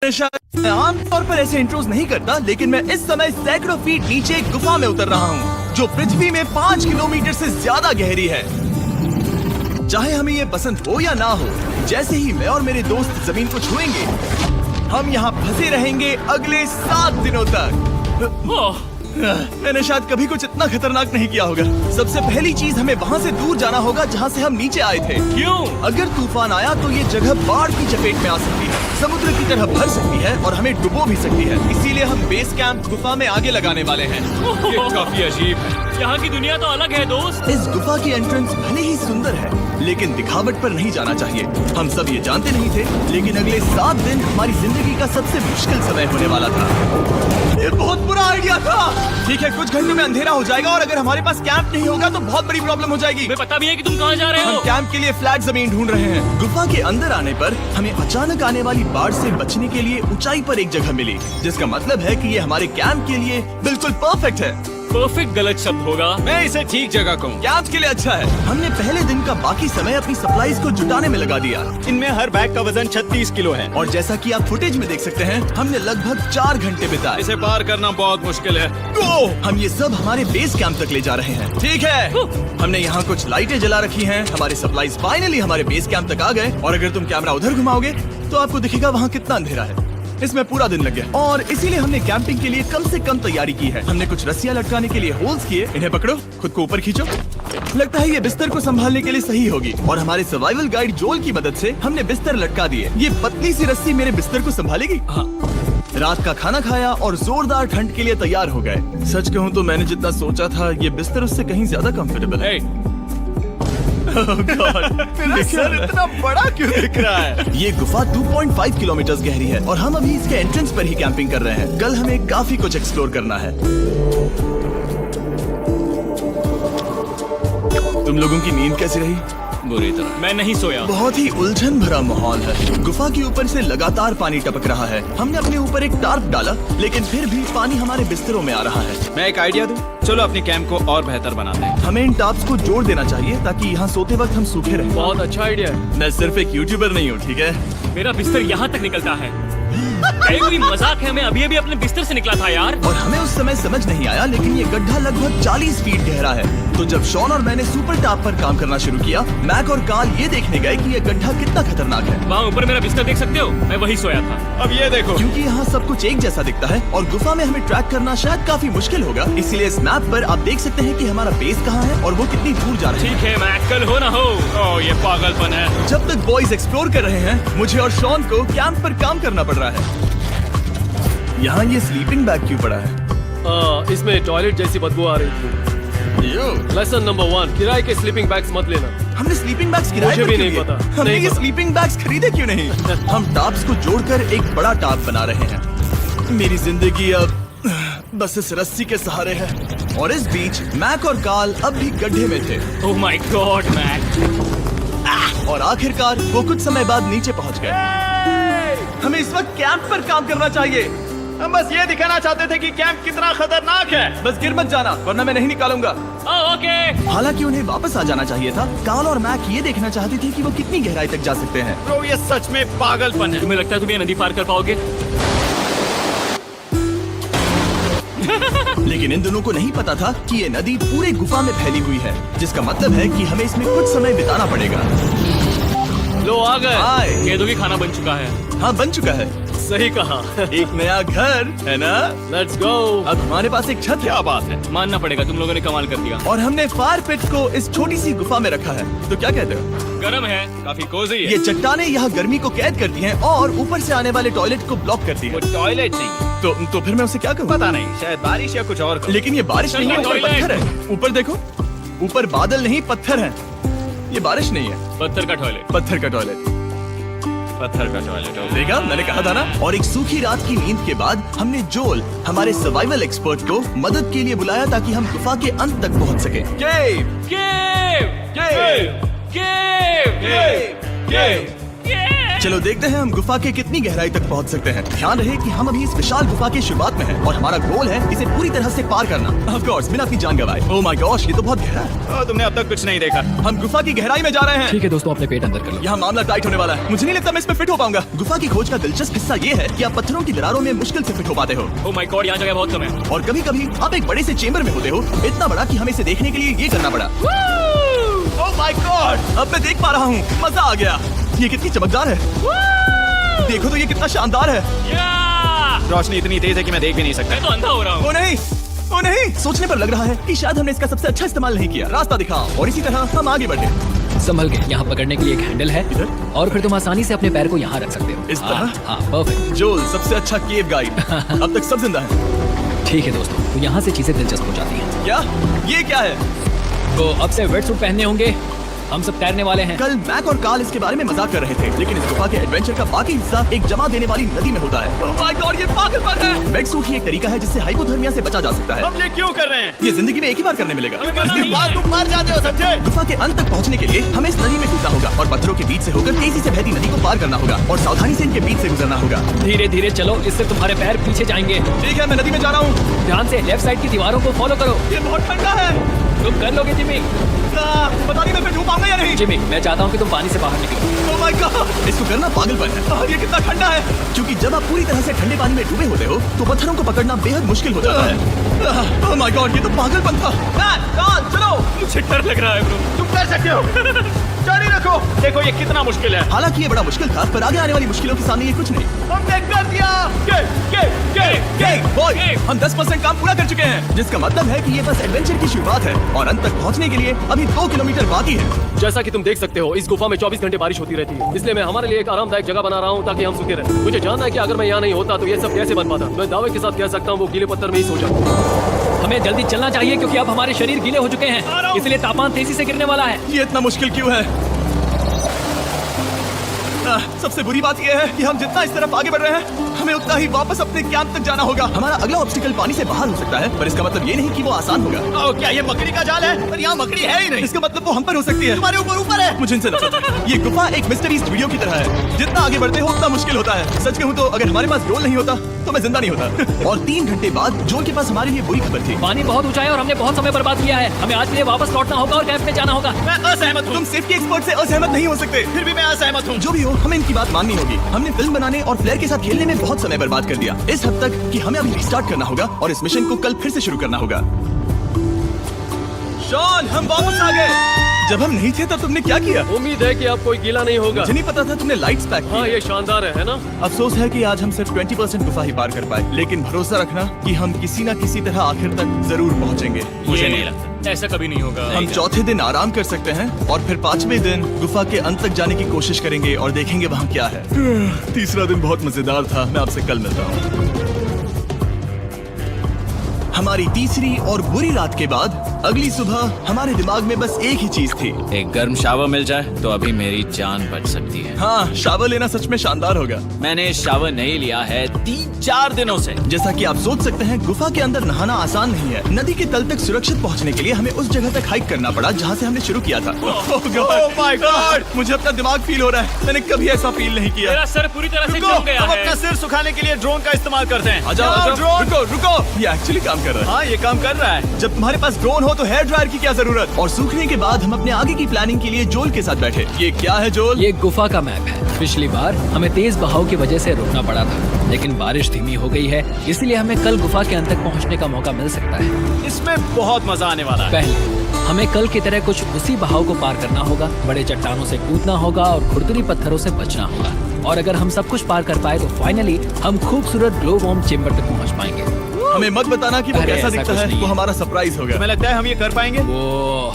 मैं आमतौर पर ऐसे इंट्रोज नहीं करता, लेकिन मैं इस समय सैकड़ों फीट नीचे एक गुफा में उतर रहा हूँ जो पृथ्वी में 5 किलोमीटर से ज्यादा गहरी है। चाहे हमें ये पसंद हो या ना हो, जैसे ही मैं और मेरे दोस्त जमीन को छुएंगे, हम यहाँ फंसे रहेंगे अगले 7 दिनों तक। मैंने शायद कभी कुछ इतना खतरनाक नहीं किया होगा। सबसे पहली चीज हमें वहाँ से दूर जाना होगा जहाँ से हम नीचे आए थे। क्यों? अगर तूफान आया तो ये जगह बाढ़ की चपेट में आ सकती है, समुद्र की तरह भर सकती है और हमें डुबो भी सकती है। इसीलिए हम बेस कैंप गुफा में आगे लगाने वाले हैं। ये काफी अजीब है। यहाँ की दुनिया तो अलग है दोस्त। इस गुफा की एंट्रेंस भले ही सुंदर है, लेकिन दिखावट पर नहीं जाना चाहिए। हम सब ये जानते नहीं थे, लेकिन अगले 7 दिन हमारी जिंदगी का सबसे मुश्किल समय होने वाला था। ये बहुत बुरा आइडिया था। ठीक है, कुछ घंटों में अंधेरा हो जाएगा और अगर हमारे पास कैंप नहीं होगा तो बहुत बड़ी प्रॉब्लम हो जाएगी। हमें पता भी है कि तुम कहाँ जा रहे हो। हम कैंप के लिए फ्लैट जमीन ढूंढ रहे हैं। गुफा के अंदर आने पर हमें अचानक आने वाली बाढ़ से बचने के लिए ऊंचाई पर एक जगह मिली, जिसका मतलब है कि ये हमारे कैंप के लिए बिल्कुल परफेक्ट है। परफेक्ट गलत शब्द होगा। मैं इसे ठीक जगह कहूँ। कैंप के लिए अच्छा है। हमने पहले दिन का बाकी समय अपनी सप्लाईज को जुटाने में लगा दिया। इनमें हर बैग का वजन 36 किलो है। और जैसा कि आप फुटेज में देख सकते हैं, हमने लगभग 4 घंटे बिताए। इसे पार करना बहुत मुश्किल है। हम ये सब हमारे बेस कैंप तक ले जा रहे हैं। ठीक है, हमने यहाँ कुछ लाइटें जला रखी हैं। हमारे सप्लाईज फाइनली हमारे बेस कैंप तक आ गए। और अगर तुम कैमरा उधर घुमाओगे तो आपको दिखेगा वहाँ कितना अंधेरा है। इसमें पूरा दिन लग गया और इसीलिए हमने कैंपिंग के लिए कम से कम तैयारी की है। हमने कुछ रस्सियां लटकाने के लिए होल्स किए। इन्हें पकड़ो, खुद को ऊपर खींचो। लगता है ये बिस्तर को संभालने के लिए सही होगी। और हमारे सर्वाइवल गाइड जोल की मदद से हमने बिस्तर लटका दिए। ये पतली सी रस्सी मेरे बिस्तर को संभालेगी। हाँ। रात का खाना खाया और जोरदार ठंड के लिए तैयार हो गए। सच कहूँ तो मैंने जितना सोचा था, ये बिस्तर उससे कहीं ज्यादा कंफर्टेबल है। तेरा सर इतना बड़ा क्यों दिख रहा है? ये गुफा 2.5 किलोमीटर गहरी है और हम अभी इसके एंट्रेंस पर ही कैंपिंग कर रहे हैं। कल हमें काफी कुछ एक्सप्लोर करना है। तुम लोगों की नींद कैसी रही? बुरी तरह। मैं नहीं सोया। बहुत ही उलझन भरा माहौल है। गुफा के ऊपर से लगातार पानी टपक रहा है। हमने अपने ऊपर एक टार्प डाला, लेकिन फिर भी पानी हमारे बिस्तरों में आ रहा है। मैं एक आइडिया दूं? चलो अपने कैंप को और बेहतर बनाते हैं। हमें इन टार्प्स को जोड़ देना चाहिए ताकि यहाँ सोते वक्त हम सूखे रहें। बहुत अच्छा आइडिया है। मैं सिर्फ एक यूट्यूबर नहीं हूँ, ठीक है? मेरा बिस्तर यहाँ तक निकलता है। कोई मजाक है? मैं अभी अभी अपने बिस्तर से निकला था यार। और हमें उस समय समझ नहीं आया, लेकिन ये गड्ढा लगभग 40 फीट गहरा है। तो जब शॉन और मैंने सुपर टॉप पर काम करना शुरू किया, मैक और कार्ल ये देखने गए कि ये गड्ढा कितना खतरनाक है। वहाँ ऊपर मेरा बिस्तर देख सकते हो? मैं वही सोया था। अब ये देखो, क्योंकि यहाँ सब कुछ एक जैसा दिखता है और गुफा में हमें ट्रैक करना शायद काफी मुश्किल होगा, इसलिए इस मैप पर आप देख सकते हैं कि हमारा बेस कहाँ है और वो कितनी दूर जा रहे हैं। ठीक है, मैक कल हो ना हो। ओह, ये पागलपन है। जब तक बॉयज एक्सप्लोर कर रहे हैं, मुझे और शॉन को कैंप पर काम करना पड़ रहा है। यहाँ ये स्लीपिंग बैग क्यों पड़ा है? इसमें टॉयलेट जैसी बदबू आ रही थी। लेसन नंबर 1, किराए के स्लीपिंग बैग्स मत लेना। हमने स्लीपिंग बैग्स किराए मुझे पर भी क्यों नहीं लिए? पता। हमने नहीं ये पता। स्लीपिंग बैग्स खरीदे क्यों नहीं? हम टॉप्स को जोड़कर एक बड़ा टॉप बना रहे हैं। मेरी जिंदगी अब बस इस रस्सी के सहारे है। और इस बीच मैक और कार्ल अब भी गड्ढे में थे। ओह माय गॉड मैक। और आखिरकार वो कुछ समय बाद नीचे पहुंच गए। हमें इस वक्त कैंप पर काम करना चाहिए। हम बस ये दिखाना चाहते थे कि कैंप कितना खतरनाक है। बस गिर मत जाना, वरना मैं नहीं निकालूंगा। ओके। हालांकि उन्हें वापस आ जाना चाहिए था। कार्ल और मैक ये देखना चाहते थे कि वो कितनी गहराई तक जा सकते हैं। ब्रो, ये सच में पागलपन है। तुम्हें लगता है तुम ये नदी पार कर पाओगे? लेकिन इन दोनों को नहीं पता था कि ये नदी पूरे गुफा में फैली हुई है, जिसका मतलब है कि हमें इसमें कुछ समय बिताना पड़ेगा। लो आ गए। हाय। कह दो कि खाना बन चुका है। हाँ, बन चुका है। सही कहा। एक नया घर है ना? Let's go. अब हमारे पास एक छत है। क्या बात है। मानना पड़ेगा, तुम लोगों ने कमाल कर दिया। और हमने फायर पिट को इस छोटी सी गुफा में रखा है। तो क्या कहते हो? गर्म है, काफी कोजी है। ये चट्टानें यहाँ गर्मी को कैद करती हैं और ऊपर से आने वाले टॉयलेट को ब्लॉक करती वो है। टॉयलेट नहीं, तो फिर मैं उसे क्या करूँ? पता नहीं, शायद बारिश या कुछ और। लेकिन ये बारिश नहीं है, ऊपर टॉयलेट। पत्थर है। ऊपर देखो, ऊपर बादल नहीं पत्थर है। ये बारिश नहीं है, पत्थर का टॉयलेट। पत्थर का टॉयलेट। पत्थर का टॉयलेट। देखा, मैंने कहा था ना। और एक सूखी रात की नींद के बाद हमने जोल, हमारे सर्वाइवल एक्सपर्ट को मदद के लिए बुलाया ताकि हम गुफा के अंत तक पहुंच सके। केव! केव! केव! केव! केव! चलो देखते हैं हम गुफा के कितनी गहराई तक पहुंच सकते हैं। ध्यान रहे कि हम अभी इस विशाल गुफा की शुरुआत में हैं और हमारा गोल है इसे पूरी तरह से पार करना। ऑफ कोर्स बिना अपनी जान गंवाए। ओह माय गॉश, ये तो बहुत गहरा है। तुमने अब तक कुछ नहीं देखा। हम गुफा की गहराई में जा रहे हैं। ठीक है दोस्तों, अपने पेट अंदर कर लो। यहाँ मामला टाइट होने वाला है। मुझे नहीं लगता मैं इसमें फिट हो पाऊंगा। गुफा की खोज का दिलचस्प हिस्सा ये है कि आप पत्थरों की दरारों में मुश्किल से फिट हो पाते हो ओह माय गॉड, यहाँ जगह बहुत कम है। और कभी कभी आप एक बड़े से चेंबर में होते हो, इतना बड़ा कि हमें इसे देखने के लिए ये करना पड़ा। ओह माय गॉड, अब मैं देख पा रहा हूँ, मजा आ गया। ये कितनी चमकदार है, देखो तो ये कितना शानदार है। रोशनी इतनी तेज है कि मैं देख भी नहीं सकता। मैं तो अंधा हो रहा हूँ। ओ नहीं, ओ नहीं, सोचने पर लग रहा है कि शायद हमने इसका सबसे अच्छा इस्तेमाल नहीं किया। रास्ता दिखाओ और इसी तरह हम आगे बढ़े। संभल के, यहाँ पकड़ने के लिए एक हैंडल है इधर? और फिर तुम आसानी से अपने पैर को यहाँ रख सकते हो। इस तरह? हाँ, परफेक्ट। जोल सबसे अच्छा केव गाइड। अब तक सब जिंदा है। ठीक है दोस्तों, तो यहाँ से चीजें दिलचस्प हो जाती हैं। क्या ये क्या है? तो अब से वेट सूट पहनने होंगे, हम सब तैरने वाले हैं। कल मैक और कार्ल इसके बारे में मजाक कर रहे थे, लेकिन इस गुफा के एडवेंचर का बाकी हिस्सा एक जमा देने वाली नदी में होता है। ओह माय गॉड, ये पागलपन है। वेट सूट ही एक तरीका है जिससे हाइपोथर्मिया से बचा जा सकता है। हम ये क्यों कर रहे हैं? ये जिंदगी में एक ही बार करने मिलेगा। इसके बाद तुम मर जाते हो, समझे? गुफा के अंत तक पहुंचने के लिए हमें इस नदी में कूदना होगा और पत्थरों के बीच से होकर तेजी से बहती नदी को पार करना होगा और सावधानी से इनके बीच से गुजरना होगा। धीरे धीरे चलो, इससे तुम्हारे पैर पीछे जाएंगे। ठीक है, मैं नदी में जा रहा हूँ। ध्यान से लेफ्ट साइड की दीवारों को फॉलो करो। ये बहुत ठंडा है। तुम कर लोगे जिमी। पता नहीं मैं फिर डूब पाऊंगा या नहीं। जिमी, मैं चाहता हूँ कि तुम पानी से बाहर निकलो। ओह माय गॉड, इसको करना पागलपन है। और ये कितना ठंडा है, क्योंकि जब आप पूरी तरह से ठंडे पानी में डूबे होते हो तो पत्थरों को पकड़ना बेहद मुश्किल हो जाता है। ओह माय गॉड, ये तो पागलपन था। चलो, मुझे डर लग रहा है ब्रो। तुम कर सकते हो। जारी रखो। देखो ये कितना मुश्किल है। हालांकि ये बड़ा मुश्किल था, पर आगे आने वाली मुश्किलों के सामने ये कुछ नहीं। हमने कर दिया। बॉय, हम 10% काम पूरा कर चुके हैं, जिसका मतलब है कि ये बस एडवेंचर की शुरुआत है और अंत तक पहुंचने के लिए अभी 2 किलोमीटर बाकी है। जैसा कि तुम देख सकते हो, इस गुफा में 24 घंटे बारिश होती रहती है, इसलिए मैं हमारे लिए एक आरामदायक जगह बना रहा हूँ ताकि हम सूखे रहें। मुझे जानना है कि अगर मैं यहाँ नहीं होता तो ये सब कैसे बन पाता। मैं दावे के साथ कह सकता हूँ वो गीले पत्थर में ही सो जाता। हमें जल्दी चलना चाहिए क्योंकि अब हमारे शरीर गीले हो चुके हैं, इसलिए तापमान तेजी से गिरने वाला है। ये इतना मुश्किल क्यों है? सबसे बुरी बात यह है कि हम जितना इस तरफ आगे बढ़ रहे हैं, हमें उतना ही वापस अपने कैंप तक जाना होगा। हमारा अगला ऑब्स्टिकल पानी से बाहर हो सकता है, पर इसका मतलब ये नहीं कि वो आसान होगा। क्या ये मकड़ी का जाल है? पर यहाँ मकड़ी है ही नहीं। इसका मतलब वो हम पर हो सकती है। तुम्हारे ऊपर है। मुझे इनसे नफरत है। ये गुफा एक मिस्टरीज वीडियो की तरह है, जितना आगे बढ़ते हो उतना मुश्किल होता है। सच कहूँ तो अगर हमारे पास रोल नहीं होता तो मैं जिंदा नहीं होता। और 3 घंटे बाद जोल के पास हमारे लिए बुरी खबर थी। पानी बहुत ऊंचा है और हमने बहुत समय बर्बाद किया है। हमें आज के लिए वापस लौटना होगा और कैंप में जाना होगा। मैं असहमत हूँ। तुम सेफ्टी एक्सपर्ट से असहमत नहीं हो सकते। फिर भी मैं असहमत हूँ। जो भी हो, हमें इनकी बात माननी होगी। हमने फिल्म बनाने और फ्लेयर के साथ खेलने में बहुत समय बर्बाद कर दिया, इस हद तक कि हमें अभी रिस्टार्ट करना होगा और इस मिशन को कल फिर से शुरू करना होगा। शॉन, हम वापस आ गए। जब हम नहीं थे तब तुमने क्या किया? उम्मीद है कि अब कोई गीला नहीं होगा। मुझे नहीं पता था तुमने लाइट्स पैक की। हाँ, ये शानदार है ना? अफसोस है कि आज हम सिर्फ 20% गुफा ही पार कर पाए, लेकिन भरोसा रखना कि हम किसी न किसी तरह आखिर तक जरूर पहुंचेंगे। मुझे नहीं लगता, ऐसा कभी नहीं होगा। हम चौथे दिन आराम कर सकते हैं और फिर 5वें दिन गुफा के अंत तक जाने की कोशिश करेंगे और देखेंगे वहाँ क्या है। तीसरा दिन बहुत मजेदार था। मैं आपसे कल मिलता हूँ। हमारी तीसरी और बुरी रात के बाद अगली सुबह हमारे दिमाग में बस एक ही चीज थी। एक गर्म शावर मिल जाए तो अभी मेरी जान बच सकती है। हाँ, शावर लेना सच में शानदार होगा। मैंने शावर नहीं लिया है 3-4 दिनों से। जैसा कि आप सोच सकते हैं, गुफा के अंदर नहाना आसान नहीं है। नदी के तल तक सुरक्षित पहुंचने के लिए हमें उस जगह तक हाइक करना पड़ा जहां से हमने शुरू किया था। Oh my God! मुझे अपना दिमाग फील हो रहा है। मैंने कभी ऐसा फील नहीं किया। मेरा सर पूरी तरह से जम गया हम है। अपना सिर सुखाने के लिए ड्रोन का इस्तेमाल करते हैं। आजाओ, जाओ, आजाओ, ड्रोन। रुको रुको, ये एक्चुअली काम कर रहा है। हाँ, ये काम कर रहा है। जब तुम्हारे पास ड्रोन हो तो हेयर ड्रायर की क्या जरूरत। और सूखने के बाद हम अपने आगे की प्लानिंग के लिए जोल के साथ बैठे। ये क्या है जोल? ये गुफा का मैप है। पिछली बार हमें तेज बहाव की वजह से रुकना पड़ा था, लेकिन बारिश धीमी हो गई है, इसलिए हमें कल गुफा के अंत तक पहुंचने का मौका मिल सकता है। इसमें बहुत मजा आने वाला है। पहले हमें कल की तरह कुछ उसी बहाव को पार करना होगा, बड़े चट्टानों से कूदना होगा और खुरदुरी पत्थरों से बचना होगा। और अगर हम सब कुछ पार कर पाए तो फाइनली हम खूबसूरत ग्लो वॉर्म चेम्बर तक पहुंच पाएंगे। हमें मत बताना कि वो अरे, कैसा ऐसा दिखता कुछ है। नहीं वो है। हमारा सरप्राइज होगा। तुम्हें लगता है हम ये कर पाएंगे? वो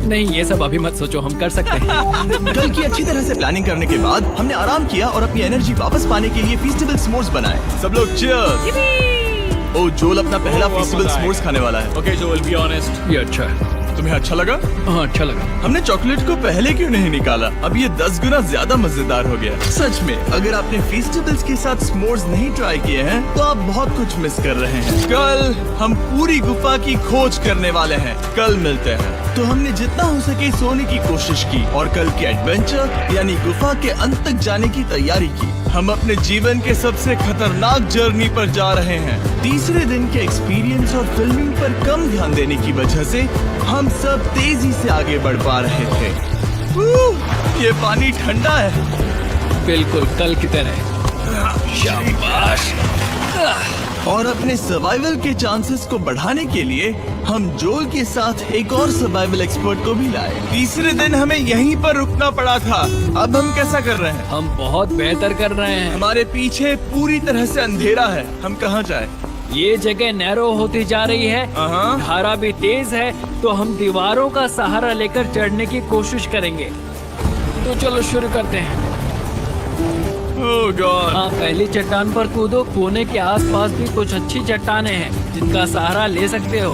नहीं, ये सब अभी मत सोचो, हम कर सकते हैं। कल की अच्छी तरह से प्लानिंग करने के बाद हमने आराम किया और अपनी एनर्जी वापस पाने के लिए फीस्टेबल s'mores बनाए। सब लोग cheers! ओ, जोल अपना पहला वो फीस्टेबल मजा s'mores आएगा। खाने वाला है। ओके जोल, बी ऑनेस्ट। ये अच्छा है। तुम्हें अच्छा लगा? हाँ अच्छा लगा। हमने चॉकलेट को पहले क्यों नहीं निकाला? अब ये 10 गुना ज्यादा मजेदार हो गया। सच में अगर आपने फेस्टिवल्स के साथ s'mores नहीं ट्राई किए हैं तो आप बहुत कुछ मिस कर रहे हैं। कल हम पूरी गुफा की खोज करने वाले हैं। कल मिलते हैं। तो हमने जितना हो सके सोने की कोशिश की और कल के एडवेंचर यानी गुफा के अंत तक जाने की तैयारी की। हम अपने जीवन के सबसे खतरनाक जर्नी पर जा रहे हैं। तीसरे दिन के एक्सपीरियंस और फिल्मिंग पर कम ध्यान देने की वजह से हम सब तेजी से आगे बढ़ पा रहे थे। ये पानी ठंडा है। बिल्कुल कल की तरह। शाबाश। और अपने सर्वाइवल के चांसेस को बढ़ाने के लिए हम जोल के साथ एक और सर्वाइवल एक्सपर्ट को भी लाए। तीसरे दिन हमें यहीं पर रुकना पड़ा था। अब हम कैसा कर रहे हैं? हम बहुत बेहतर कर रहे हैं। हमारे पीछे पूरी तरह से अंधेरा है। हम कहाँ जाएं? ये जगह नैरो होती जा रही है। धारा भी तेज है तो हम दीवारों का सहारा लेकर चढ़ने की कोशिश करेंगे। तो चलो शुरू करते हैं। Oh God! हाँ पहली चट्टान पर कूदो। कोने के आसपास भी कुछ अच्छी चट्टानें हैं जिनका सहारा ले सकते हो।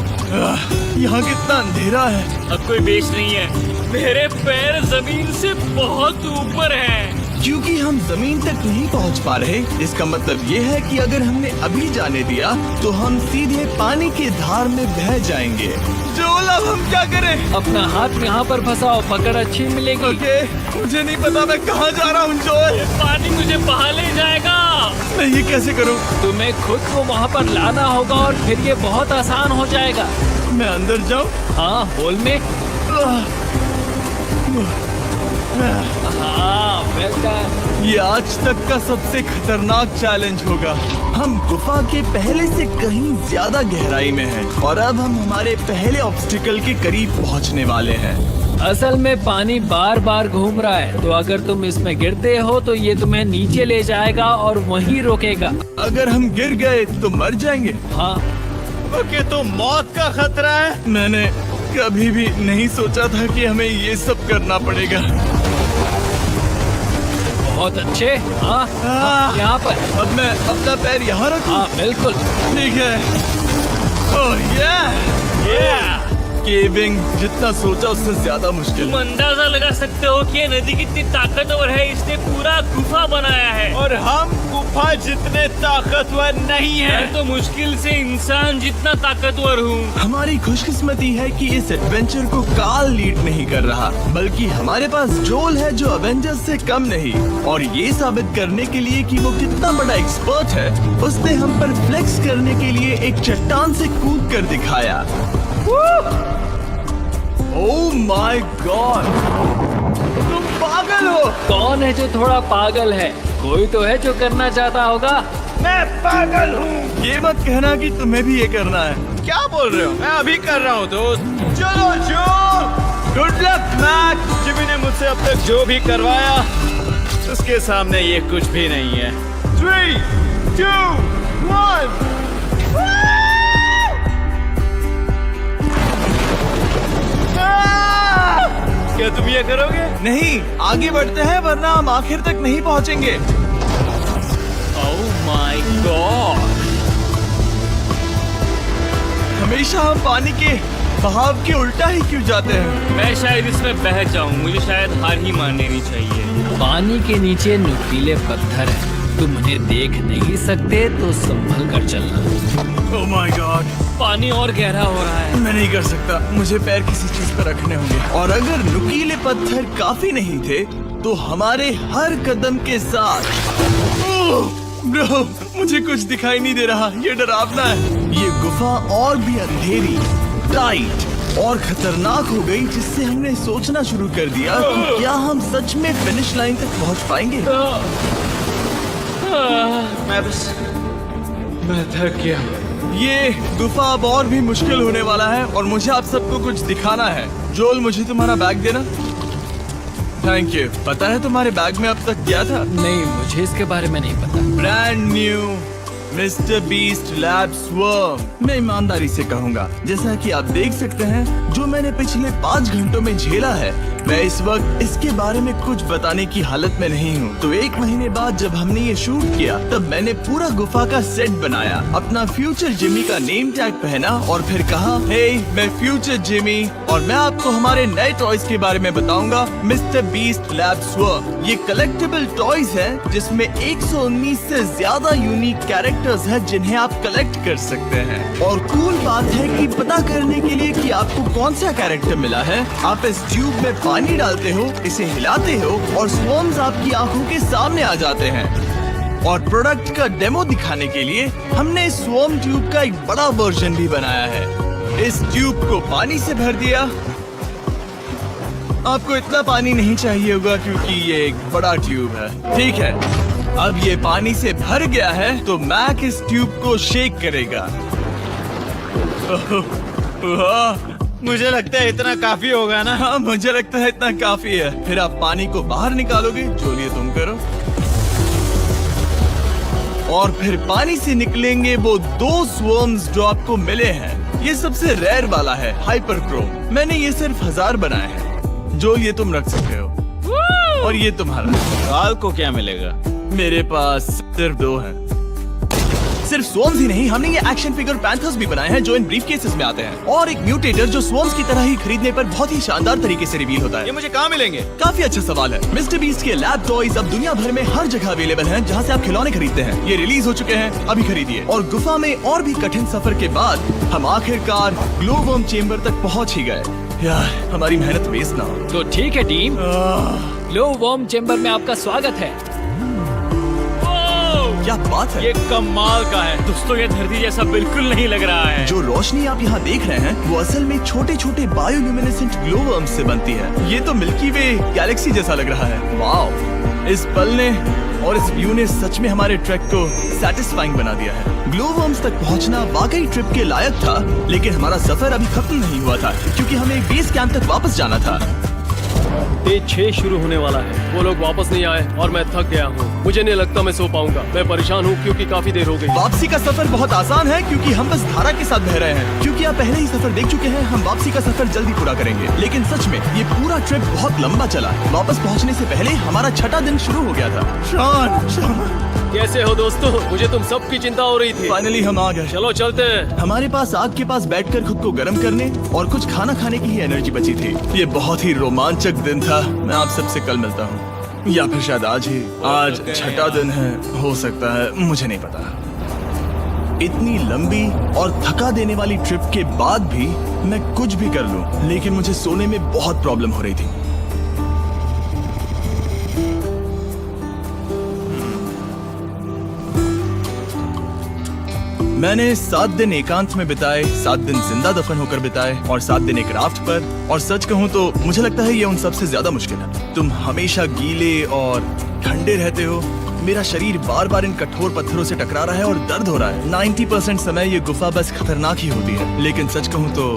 यहाँ कितना अंधेरा है। अब कोई बेच नहीं है। मेरे पैर जमीन से बहुत ऊपर हैं। क्योंकि हम जमीन तक नहीं पहुँच पा रहे, इसका मतलब ये है कि अगर हमने अभी जाने दिया तो हम सीधे पानी के धार में बह जाएंगे। जोल अब हम क्या करें? अपना हाथ यहाँ पर फंसाओ, पकड़ अच्छी मिलेगी। ओके, मुझे नहीं पता मैं कहाँ जा रहा हूँ जोल। पानी मुझे बहा ले जाएगा। मैं ये कैसे करूँ? तुम्हें खुद को वहाँ पर लाना होगा और फिर ये बहुत आसान हो जाएगा। मैं अंदर जाऊँ? हाँ होल में। हाँ वेलकम। ये आज तक का सबसे खतरनाक चैलेंज होगा। हम गुफा के पहले से कहीं ज्यादा गहराई में हैं और अब हम हमारे पहले ऑब्स्टिकल के करीब पहुंचने वाले हैं। असल में पानी बार बार घूम रहा है तो अगर तुम इसमें गिरते हो तो ये तुम्हें नीचे ले जाएगा और वहीं रोकेगा। अगर हम गिर गए तो मर जाएंगे। हाँ ओके, तो मौत का खतरा है। मैंने कभी भी नहीं सोचा था कि हमें ये सब करना पड़ेगा। बहुत अच्छे। हाँ यहाँ पर। अब मैं अपना पैर यहाँ रखूं? हाँ बिल्कुल ठीक है। ओह yeah! केविंग जितना सोचा उससे ज्यादा मुश्किल। तुम अंदाजा लगा सकते हो कि ये नदी कितनी ताकतवर है। इसने पूरा गुफा बनाया है और हम गुफा जितने ताकतवर नहीं मैं हैं। तो मुश्किल से इंसान जितना ताकतवर हूँ। हमारी खुशकिस्मती है कि इस एडवेंचर को काल लीड नहीं कर रहा, बल्कि हमारे पास जोल है जो अवेंजर्स से कम नहीं। और ये साबित करने के लिए कि वो कितना बड़ा एक्सपर्ट है, उसने हम पर फ्लेक्स करने के लिए एक चट्टान से कूद कर दिखाया। ओह माय गॉड! तुम पागल हो। कौन है जो थोड़ा पागल है? कोई तो है जो करना चाहता होगा। मैं पागल हूँ। ये मत कहना कि तुम्हें भी ये करना है। क्या बोल रहे हो? मैं अभी कर रहा हूँ दोस्त। चलो जो गुड लक मैच। जिमी ने मुझसे अब तक जो भी करवाया उसके सामने ये कुछ भी नहीं है। 3, 2, 1। क्या तुम ये करोगे? नहीं, आगे बढ़ते हैं वरना हम आखिर तक नहीं पहुंचेंगे। ओह माय गॉड! हमेशा हम पानी के बहाव के उल्टा ही क्यों जाते हैं? मैं शायद इसमें बह जाऊं। मुझे शायद हार ही मान लेनी चाहिए। पानी के नीचे नुकीले पत्थर हैं। तुम उन्हें देख नहीं सकते तो संभल कर चलना। ओह माय गॉड! पानी और गहरा हो रहा है। मैं नहीं कर सकता। मुझे पैर किसी चीज पर रखने होंगे। और अगर नुकीले पत्थर काफी नहीं थे तो हमारे हर कदम के साथ ब्रो, मुझे कुछ दिखाई नहीं दे रहा। ये डरावना है। ये गुफा और भी अंधेरी, टाइट और खतरनाक हो गई, जिससे हमने सोचना शुरू कर दिया कि क्या हम सच में फिनिश लाइन तक पहुंच पाएंगे। मैं थक गया। ये गुफा अब और भी मुश्किल होने वाला है और मुझे आप सबको कुछ दिखाना है। जोल, मुझे तुम्हारा बैग देना। Thank you. पता है तुम्हारे बैग में अब तक क्या था? नहीं, मुझे इसके बारे में नहीं पता। Brand new mister beast labs worm. मैं ईमानदारी से कहूंगा, जैसा कि आप देख सकते हैं, जो मैंने पिछले 5 घंटों में झेला है मैं इस वक्त इसके बारे में कुछ बताने की हालत में नहीं हूँ। तो 1 महीने बाद जब हमने ये शूट किया तब मैंने पूरा गुफा का सेट बनाया, अपना फ्यूचर जिमी का नेम टैग पहना और फिर कहा, हे मैं फ्यूचर जिमी और मैं आपको हमारे नए टॉयज के बारे में बताऊंगा, मिस्टर बीस्ट लैब स्वर्म। ये कलेक्टेबल टॉयज हैं जिसमें 119 से ज्यादा यूनिक कैरेक्टर्स हैं जिन्हें आप कलेक्ट कर सकते हैं। और कूल बात है कि पता करने के लिए कि आपको कौन सा कैरेक्टर मिला है, आप इस ट्यूब में पानी डालते हो, इसे हिलाते हो और स्वॉर्म्स आपकी आंखों के सामने आ जाते हैं। और प्रोडक्ट का डेमो दिखाने के लिए हमने इस स्वॉर्म ट्यूब का एक बड़ा वर्जन भी बनाया है। इस ट्यूब को पानी से भर दिया। आपको इतना पानी नहीं चाहिए होगा क्योंकि ये एक बड़ा ट्यूब है, ठीक है। अब ये पानी से भर गया है तो मैक इस ट्यूब को शेक करेगा। मुझे लगता है इतना काफी होगा ना। हाँ मुझे लगता है इतना काफी है। फिर आप पानी को बाहर निकालोगे, जो लिए तुम करो। और फिर पानी से निकलेंगे वो 2 स्वॉर्म्स जो आपको मिले हैं। ये सबसे रेयर वाला है, हाइपर क्रोम। मैंने ये सिर्फ 1000 बनाए हैं। जो ये तुम रख सकते हो और ये तुम्हारा। काल को क्या मिलेगा? मेरे पास सिर्फ 2 हैं। सिर्फ स्वॉर्म्स ही नहीं, हमने ये एक्शन फिगर पैंथर्स भी बनाए हैं जो इन ब्रीफ केसेस में आते हैं, और एक म्यूटेटर जो स्वॉर्म्स की तरह ही खरीदने पर बहुत ही शानदार तरीके से रिवील होता है। ये मुझे कहाँ मिलेंगे? काफी अच्छा सवाल है। मिस्टर बीस्ट के लैब टॉयज अब दुनिया भर में हर जगह अवेलेबल हैं जहां से आप खिलौने खरीदते हैं। ये रिलीज हो चुके हैं, अभी खरीदिए। और गुफा में और भी कठिन सफर के बाद हम आखिरकार ग्लो वर्म चेम्बर तक पहुंच ही गए। यार हमारी मेहनत वेस्ट ना हो। तो ठीक है टीम, ग्लो वर्म चेम्बर में आपका स्वागत है। क्या बात है, ये कमाल का है। दोस्तों ये धरती जैसा बिल्कुल नहीं लग रहा है। जो रोशनी आप यहाँ देख रहे हैं वो असल में छोटे छोटे बायोल्यूमिनेसेंट ग्लो वर्म्स से बनती है। ये तो मिल्की वे गैलेक्सी जैसा लग रहा है। वाओ, इस पल ने और इस व्यू ने सच में हमारे ट्रैक को सैटिस्फाइंग बना दिया है। ग्लो वर्म्स तक पहुँचना वाकई ट्रिप के लायक था, लेकिन हमारा सफर अभी खत्म नहीं हुआ था क्योंकि हमें बेस कैंप तक वापस जाना था। डे 6 शुरू होने वाला है। वो लोग वापस नहीं आए और मैं थक गया हूँ। मुझे नहीं लगता मैं सो पाऊंगा। मैं परेशान हूँ क्योंकि काफी देर हो गई। वापसी का सफर बहुत आसान है क्योंकि हम बस धारा के साथ बह रहे हैं। क्योंकि आप पहले ही सफर देख चुके हैं, हम वापसी का सफर जल्दी पूरा करेंगे। लेकिन सच में ये पूरा ट्रिप बहुत लंबा चला। वापस पहुँचने से पहले हमारा 6ठा दिन शुरू हो गया था। शान, कैसे हो दोस्तों? मुझे तुम सबकी चिंता हो रही थी। फाइनली हम आ गए। चलो चलते हैं। हमारे पास आग के पास बैठकर खुद को गर्म करने और कुछ खाना खाने की ही एनर्जी बची थी। ये बहुत ही रोमांचक दिन था। मैं आप सबसे कल मिलता हूँ, या फिर शायद आज ही। आज 6ठा दिन है, हो सकता है, मुझे नहीं पता। इतनी लंबी और थका देने वाली ट्रिप के बाद भी मैं कुछ भी कर लूं, लेकिन मुझे सोने में बहुत प्रॉब्लम हो रही थी। मैंने 7 दिन एकांत में बिताए, 7 दिन जिंदा दफन होकर बिताए और 7 दिन एक राफ्ट पर। और सच कहूँ तो मुझे लगता है ये उन सबसे ज्यादा मुश्किल है। तुम हमेशा गीले और ठंडे रहते हो। मेरा शरीर बार बार इन कठोर पत्थरों से टकरा रहा है और दर्द हो रहा है। 90% समय ये गुफा बस खतरनाक ही होती है। लेकिन सच कहूँ तो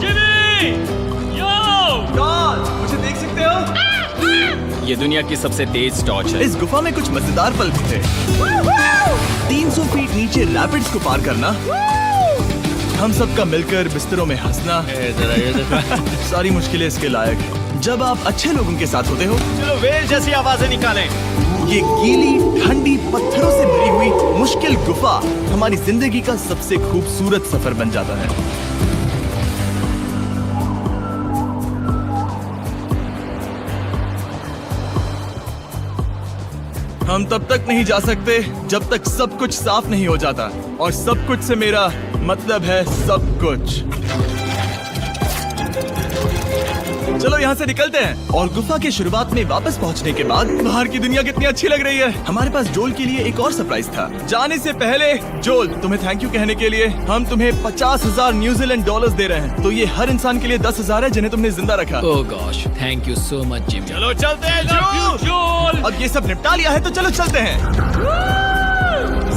मुझे देख सकते हो, ये दुनिया की सबसे तेज टॉर्च है। इस गुफा में कुछ मजेदार पल भी थे। 300 फीट नीचे रैपिड्स को पार करना, हम सबका मिलकर बिस्तरों में हंसना, सारी मुश्किलें इसके लायक है। जब आप अच्छे लोगों के साथ होते हो, चलो वेल जैसी आवाजें निकालें। ये गीली ठंडी पत्थरों से भरी हुई मुश्किल गुफा हमारी जिंदगी का सबसे खूबसूरत सफर बन जाता है। हम तब तक नहीं जा सकते जब तक सब कुछ साफ नहीं हो जाता, और सब कुछ से मेरा मतलब है सब कुछ। चलो यहाँ से निकलते हैं। और गुफा के शुरुआत में वापस पहुँचने के बाद बाहर की दुनिया कितनी अच्छी लग रही है। हमारे पास जोल के लिए एक और सरप्राइज था। जाने से पहले जोल, तुम्हें थैंक यू कहने के लिए हम तुम्हें 50,000 न्यूजीलैंड डॉलर्स दे रहे हैं। तो ये हर इंसान के लिए 10,000 है जिन्हें तुमने जिंदा रखा। Oh gosh, thank you so much Jimmy. चलो चलते हैं जोल। अब ये सब निपटा लिया है तो चलो चलते हैं।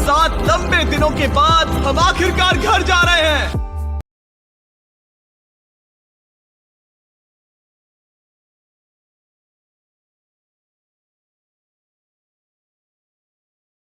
7 लंबे दिनों के बाद हम आखिरकार घर जा रहे हैं।